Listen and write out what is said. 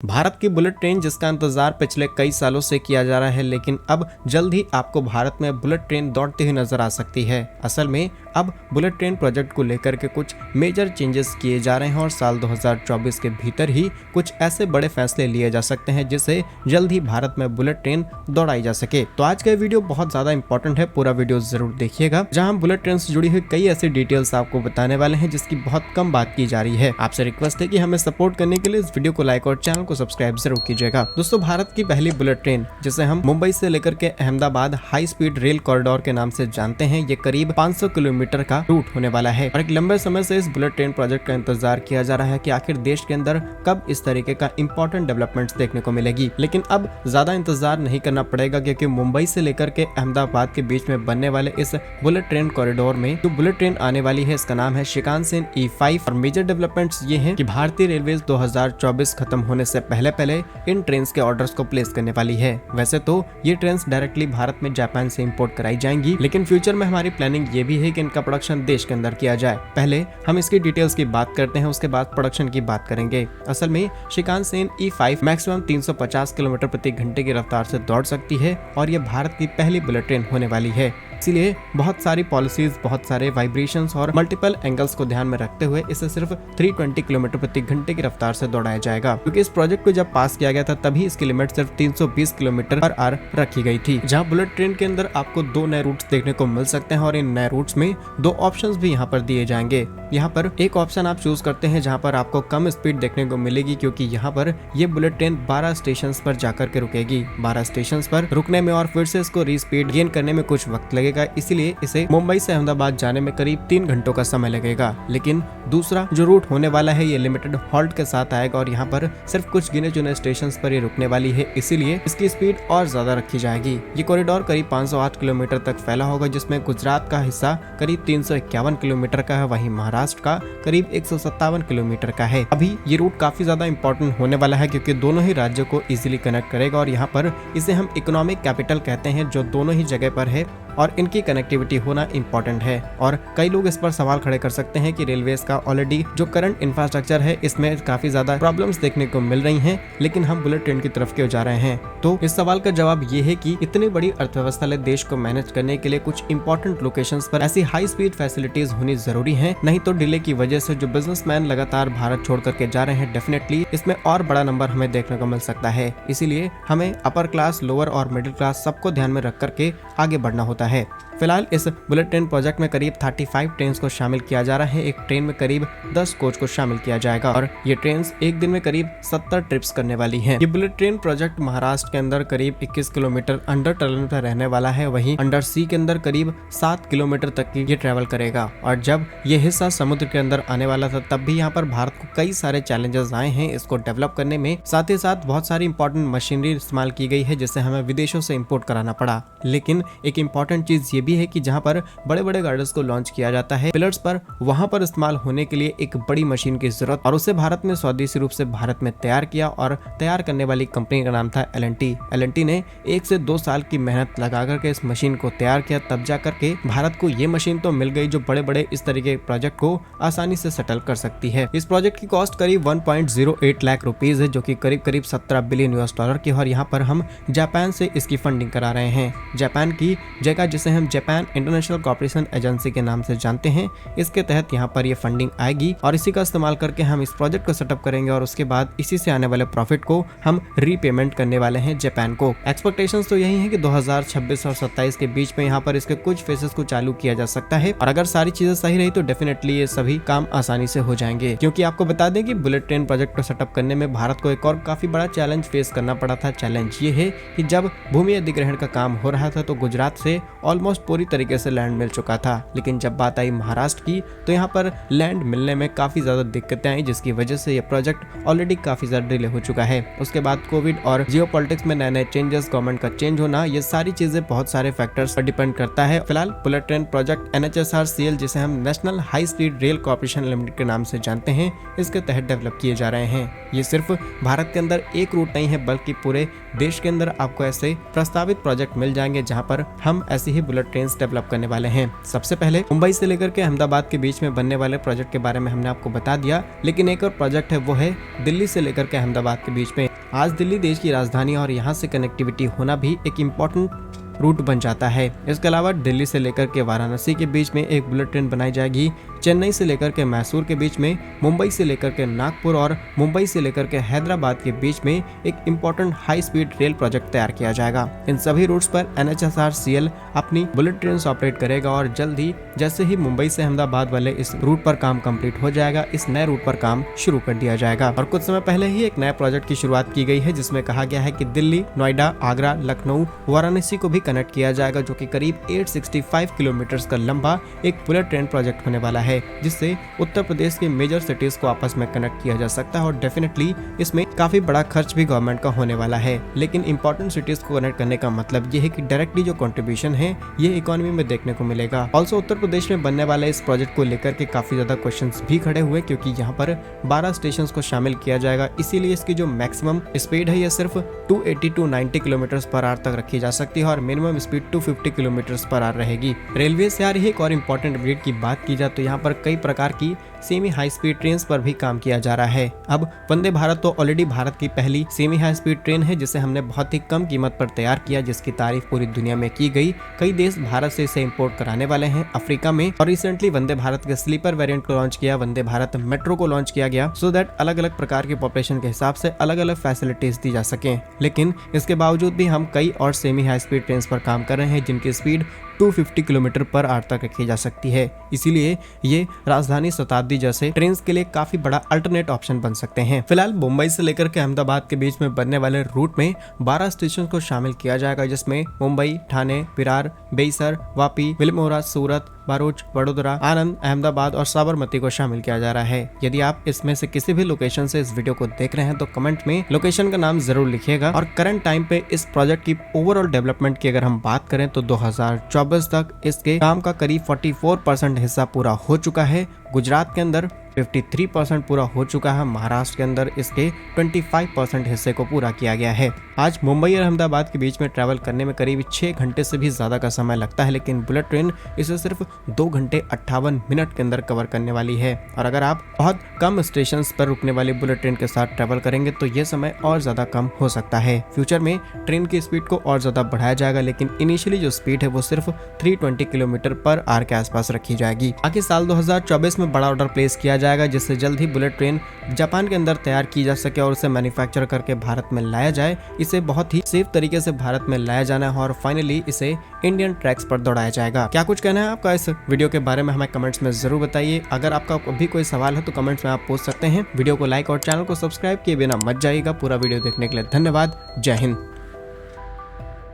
भारत की bullet train जिसका इंतजार पिछले कई सालों से किया जा रहा है, लेकिन अब जल्द ही आपको भारत में बुलेट ट्रेन दौड़ती हुई नजर आ सकती है। असल में अब बुलेट ट्रेन प्रोजेक्ट को लेकर के कुछ मेजर चेंजेस किए जा रहे हैं और साल 2024 के भीतर ही कुछ ऐसे बड़े फैसले लिए जा सकते हैं जिससे जल्द ही भारत में बुलेट ट्रेन दौड़ाई जा सके। तो आज का वीडियो बहुत ज्यादा इंपॉर्टेंट है, पूरा वीडियो जरूर देखिएगा, जहां हम बुलेट ट्रेन से जुड़ी हुई कई ऐसी डिटेल्स आपको बताने वाले हैं जिसकी बहुत कम बात की जा रही है। आपसे रिक्वेस्ट है कि हमें सपोर्ट करने के लिए इस वीडियो को लाइक और चैनल को सब्सक्राइब जरूर कीजिएगा। दोस्तों, भारत की पहली बुलेट ट्रेन जिसे हम मुंबई से लेकर के Ahmedabad high speed rail corridor के नाम से जानते हैं, ये करीब 500 किलोमीटर का रूट होने वाला है और एक लंबे समय से इस बुलेट ट्रेन प्रोजेक्ट का इंतजार किया जा रहा है कि आखिर देश के अंदर कब इस तरीके का इंपॉर्टेंट डेवलपमेंट्स देखने को मिलेगी। लेकिन अब ज्यादा इंतजार नहीं करना पड़ेगा, क्योंकि मुंबई से लेकर के अहमदाबाद के बीच में बनने वाले इस बुलेट ट्रेन कॉरिडोर में जो बुलेट ट्रेन आने वाली है, इसका नाम है शिकानसेन E5 और मेजर डेवलपमेंट्स ये हैं कि भारतीय रेलवे 2024 खत्म होने से पहले इन ट्रेन के ऑर्डर्स को प्लेस करने वाली है। वैसे तो ये ट्रेन डायरेक्टली भारत में जापान से इंपोर्ट कराई जाएंगी, लेकिन फ्यूचर में हमारी प्लानिंग ये भी है कि इनका प्रोडक्शन देश के अंदर किया जाए। पहले हम इसकी डिटेल्स की बात करते हैं, उसके बाद प्रोडक्शन की बात करेंगे। असल में शिकानसेन E5 मैक्सिमम 350 किलोमीटर प्रति घंटे की रफ्तार से दौड़ सकती है और ये भारत की पहली बुलेट ट्रेन होने वाली है। इसीलिए बहुत सारी पॉलिसीज, बहुत सारे वाइब्रेशंस और मल्टीपल एंगल्स को ध्यान में रखते हुए इसे सिर्फ 320 किलोमीटर प्रति घंटे की रफ्तार से दौड़ाया जाएगा, क्योंकि इस प्रोजेक्ट को जब पास किया गया था तभी इसकी लिमिट सिर्फ 320 किलोमीटर पर आवर रखी गई थी। जहां बुलेट ट्रेन के अंदर आपको 2 नए रूट्स देखने को मिल सकते हैं और इन नए रूट्स में 2 ऑप्शंस भी यहाँ पर दिए जाएंगे। यहाँ पर एक ऑप्शन आप चूज करते हैं जहाँ पर आपको कम स्पीड देखने को मिलेगी, क्योंकि यहाँ पर ये बुलेट ट्रेन 12 स्टेशन पर जाकर के रुकेगी। 12 स्टेशन पर रुकने में और फिर से इसको रीस्पीड गेन करने में कुछ वक्त लगेगा, इसीलिए इसे मुंबई से अहमदाबाद जाने में करीब 3 घंटों का समय लगेगा। लेकिन दूसरा जो रूट होने वाला है ये लिमिटेड हॉल्ट के साथ आएगा और यहाँ पर सिर्फ कुछ गिने चुने स्टेशन पर ही रुकने वाली है, इसीलिए इसकी स्पीड और ज्यादा रखी जाएगी। ये कॉरिडोर करीब 508 किलोमीटर तक फैला होगा, जिसमें गुजरात का हिस्सा करीब 351 किलोमीटर का है, वहीं महाराष्ट्र का करीब 157 किलोमीटर का है। अभी ये रूट काफी ज्यादा इंपॉर्टेंट होने वाला है, क्योंकि दोनों ही राज्यों को इजीली कनेक्ट करेगा और यहाँ पर इसे हम इकोनॉमिक कैपिटल कहते हैं, जो दोनों ही जगह पर है और इनकी कनेक्टिविटी होना इंपॉर्टेंट है। और कई लोग इस पर सवाल खड़े कर सकते हैं कि रेलवेज का ऑलरेडी जो करंट इंफ्रास्ट्रक्चर है इसमें काफी ज्यादा प्रॉब्लम्स देखने को मिल रही हैं, लेकिन हम बुलेट ट्रेन की तरफ क्यों जा रहे हैं। तो इस सवाल का जवाब ये है कि इतनी बड़ी अर्थव्यवस्था वाले देश को मैनेज करने के लिए कुछ इंपॉर्टेंट लोकेशंस पर ऐसी हाई स्पीड फैसिलिटीज होनी जरूरी है, नहीं तो डिले की वजह से जो बिजनेसमैन लगातार भारत छोड़ करके जा रहे हैं, डेफिनेटली इसमें और बड़ा नंबर हमें देखने को मिल सकता है। इसीलिए हमें अपर क्लास, लोअर और मिडिल क्लास सबको ध्यान में रख करके आगे बढ़ना होता है। फिलहाल इस बुलेट ट्रेन प्रोजेक्ट में करीब 35 ट्रेन को शामिल किया जा रहा है। एक ट्रेन में करीब 10 कोच को शामिल किया जाएगा और ये ट्रेन एक दिन में करीब 70 ट्रिप्स करने वाली हैं। ये बुलेट ट्रेन प्रोजेक्ट महाराष्ट्र के अंदर करीब 21 किलोमीटर अंडर टनल पर रहने वाला है, वहीं अंडर सी के अंदर करीब 7 किलोमीटर तक की ये ट्रेवल करेगा। और जब ये हिस्सा समुद्र के अंदर आने वाला था तब भी यहाँ पर भारत को कई सारे चैलेंजेस आए हैं इसको डेवलप करने में। साथ ही साथ बहुत सारी इंपॉर्टेंट मशीनरी इस्तेमाल की गई है जिसे हमें विदेशों से इम्पोर्ट कराना पड़ा। लेकिन एक इम्पॉर्टेंट चीज ये भी है कि जहाँ पर बड़े बड़े गार्डर्स को लॉन्च किया जाता है, पिलर्स पर, वहां पर इस्तेमाल होने के लिए एक बड़ी मशीन की जरूरत, और उसे भारत में स्वदेशी रूप से भारत में तैयार किया और तैयार करने वाली कंपनी का नाम था L&T। L&T ने 1 से 2 साल की मेहनत लगा करके इस मशीन को तैयार किया, तब जा करके भारत को ये मशीन तो मिल गई जो बड़े बड़े इस तरीके के प्रोजेक्ट को आसानी से सेटल कर सकती है। इस प्रोजेक्ट की कॉस्ट करीब 1.08 लाख रुपीज है, जो कि करीब 17 बिलियन US डॉलर की, और यहाँ पर हम जापान से इसकी फंडिंग करा रहे हैं। जापान की जगह जिसे हम जापान इंटरनेशनल कोऑपरेशन एजेंसी के नाम से जानते हैं, इसके तहत यहाँ पर ये फंडिंग आएगी और इसी का इस्तेमाल करके हम इस प्रोजेक्ट को सेटअप करेंगे और उसके बाद इसी से आने वाले प्रॉफिट को हम रीपेमेंट करने वाले हैं जापान को। एक्सपेक्टेशंस तो यही है कि 2026 और 27 के बीच में यहाँ पर इसके कुछ फेजेस को चालू किया जा सकता है, और अगर सारी चीजें सही रही तो डेफिनेटली ये सभी काम आसानी से हो जाएंगे। क्योंकि आपको बता दें कि बुलेट ट्रेन प्रोजेक्ट को सेटअप करने में भारत को एक और काफी बड़ा चैलेंज फेस करना पड़ा था। चैलेंज ये है कि जब भूमि अधिग्रहण का काम हो रहा था तो गुजरात से ऑलमोस्ट पूरी तरीके से लैंड मिल चुका था, लेकिन जब बात आई महाराष्ट्र की तो यहाँ पर लैंड मिलने में काफी ज्यादा दिक्कतें आई, जिसकी वजह से ये प्रोजेक्ट ऑलरेडी काफी ज्यादा डिले हो चुका है। उसके बाद कोविड और जियोपॉलिटिक्स में नए नए चेंजेस, गवर्नमेंट का चेंज होना, ये सारी चीजें बहुत सारे फैक्टर्स पर डिपेंड करता है। फिलहाल बुलेट ट्रेन प्रोजेक्ट NHSRCL, जिसे हम national high speed rail corporation limited के नाम से जानते हैं, इसके तहत डेवलप किए जा रहे हैं। ये सिर्फ भारत के अंदर एक रूट नहीं है, बल्कि पूरे देश के अंदर आपको ऐसे प्रस्तावित प्रोजेक्ट मिल जाएंगे जहाँ पर हम ऐसी ही बुलेट ट्रेन डेवलप करने वाले हैं। सबसे पहले मुंबई से लेकर के अहमदाबाद के बीच में बनने वाले प्रोजेक्ट के बारे में हमने आपको बता दिया, लेकिन एक और प्रोजेक्ट है वो है दिल्ली से लेकर के अहमदाबाद के बीच में। आज दिल्ली देश की राजधानी और यहाँ से कनेक्टिविटी होना भी एक इम्पोर्टेंट रूट बन जाता है। इसके अलावा दिल्ली से लेकर के वाराणसी के बीच में एक बुलेट ट्रेन बनाई जाएगी। चेन्नई से लेकर के मैसूर के बीच में, मुंबई से लेकर के नागपुर और मुंबई से लेकर के हैदराबाद के बीच में एक important high speed rail project तैयार किया जाएगा। इन सभी रूट्स पर NHSRCL अपनी बुलेट ट्रेन ऑपरेट करेगा और जल्द ही जैसे ही मुंबई से अहमदाबाद वाले इस रूट पर काम कंप्लीट हो जाएगा, इस नए रूट पर काम शुरू कर दिया जाएगा। और कुछ समय पहले ही एक नए प्रोजेक्ट की शुरुआत की गई है जिसमें कहा गया है कि दिल्ली, नोएडा, आगरा, लखनऊ, वाराणसी को भी कनेक्ट किया जाएगा, जो कि करीब 865 किलोमीटर का लंबा एक बुलेट ट्रेन प्रोजेक्ट होने वाला है, जिससे उत्तर प्रदेश के मेजर सिटीज को आपस में कनेक्ट किया जा सकता है। और डेफिनेटली इसमें काफी बड़ा खर्च भी गवर्नमेंट का होने वाला है, लेकिन इंपॉर्टेंट सिटीज को कनेक्ट करने का मतलब ये है कि डायरेक्टली जो कंट्रीब्यूशन है ये इकोनॉमी में देखने को मिलेगा। ऑल्सो उत्तर प्रदेश में बनने वाले इस प्रोजेक्ट को लेकर के काफी ज्यादा क्वेश्चंस भी खड़े हुए, क्योंकि यहाँ पर 12 स्टेशन को शामिल किया जाएगा, इसीलिए इसकी जो मैक्सिमम स्पीड है ये सिर्फ 280 to 90 किलोमीटर पर आवर तक रखी जा सकती है और minimum speed 250 kilometre per hour रहेगी। रेलवे से आ रही एक और इम्पोर्टेंट अपडेट की बात की जाए तो यहाँ पर कई प्रकार की सेमी हाई स्पीड ट्रेन पर भी काम किया जा रहा है। अब वंदे भारत तो ऑलरेडी भारत की पहली सेमी हाई स्पीड ट्रेन है जिसे हमने बहुत ही कम कीमत पर तैयार किया, जिसकी तारीफ पूरी दुनिया में की गई। कई देश भारत से इसे इंपोर्ट कराने वाले हैं अफ्रीका में, और रिसेंटली वंदे भारत के स्लीपर वेरिएंट को लॉन्च किया, वंदे भारत मेट्रो को लॉन्च किया गया, सो दैट अलग अलग प्रकार की पॉपुलेशन के हिसाब से अलग अलग फैसिलिटीज दी जा सके। लेकिन इसके बावजूद भी हम कई और सेमी हाई स्पीड ट्रेन पर काम कर रहे हैं जिनकी स्पीड 250 किलोमीटर पर आवर तक रखी जा सकती है। इसीलिए ये राजधानी शताब्दी जैसे ट्रेन के लिए काफी बड़ा अल्टरनेट ऑप्शन बन सकते हैं। फिलहाल मुंबई से लेकर के अहमदाबाद के बीच में बनने वाले रूट में 12 स्टेशन को शामिल किया जाएगा, जिसमें मुंबई, ठाणे, विरार, बेइसर, वापी, बिल्मोरा, सूरत, भरूच, वडोदरा, आनंद, अहमदाबाद और साबरमती को शामिल किया जा रहा है। यदि आप इसमें से किसी भी लोकेशन से इस वीडियो को देख रहे हैं तो कमेंट में लोकेशन का नाम जरूर लिखिएगा। और करंट टाइम पे इस प्रोजेक्ट की ओवरऑल डेवलपमेंट की अगर हम बात करें तो 2024 तक इसके काम का करीब 44% हिस्सा पूरा हो चुका है। गुजरात के अंदर 53% पूरा हो चुका है, महाराष्ट्र के अंदर इसके 25% हिस्से को पूरा किया गया है। आज मुंबई और अहमदाबाद के बीच में ट्रैवल करने में करीब 6 घंटे से भी ज्यादा का समय लगता है, लेकिन बुलेट ट्रेन इसे सिर्फ 2 घंटे 58 मिनट के अंदर कवर करने वाली है। और अगर आप बहुत कम स्टेशन पर रुकने वाली बुलेट ट्रेन के साथ ट्रैवल करेंगे तो ये समय और ज्यादा कम हो सकता है। फ्यूचर में ट्रेन की स्पीड को और ज्यादा बढ़ाया जाएगा, लेकिन इनिशियली जो स्पीड है वो सिर्फ 320 किलोमीटर पर आवर के आसपास रखी जाएगी। आगे साल 2024 में बड़ा ऑर्डर प्लेस किया जाएगा, जिससे जल्द ही बुलेट ट्रेन जापान के अंदर तैयार की जा सके और उसे मैन्युफैक्चर करके भारत में लाया जाए। इसे बहुत ही सेफ तरीके से भारत में लाया जाना है और फाइनली इसे इंडियन ट्रैक्स पर दौड़ाया जाएगा। क्या कुछ कहना है आपका इस वीडियो के बारे में हमें कमेंट्स में जरूर बताइए। अगर आपका भी कोई सवाल है तो कमेंट्स में आप पूछ सकते हैं। वीडियो को लाइक और चैनल को सब्सक्राइब किए बिना मत जाइएगा। पूरा वीडियो देखने के लिए धन्यवाद। जय हिंद।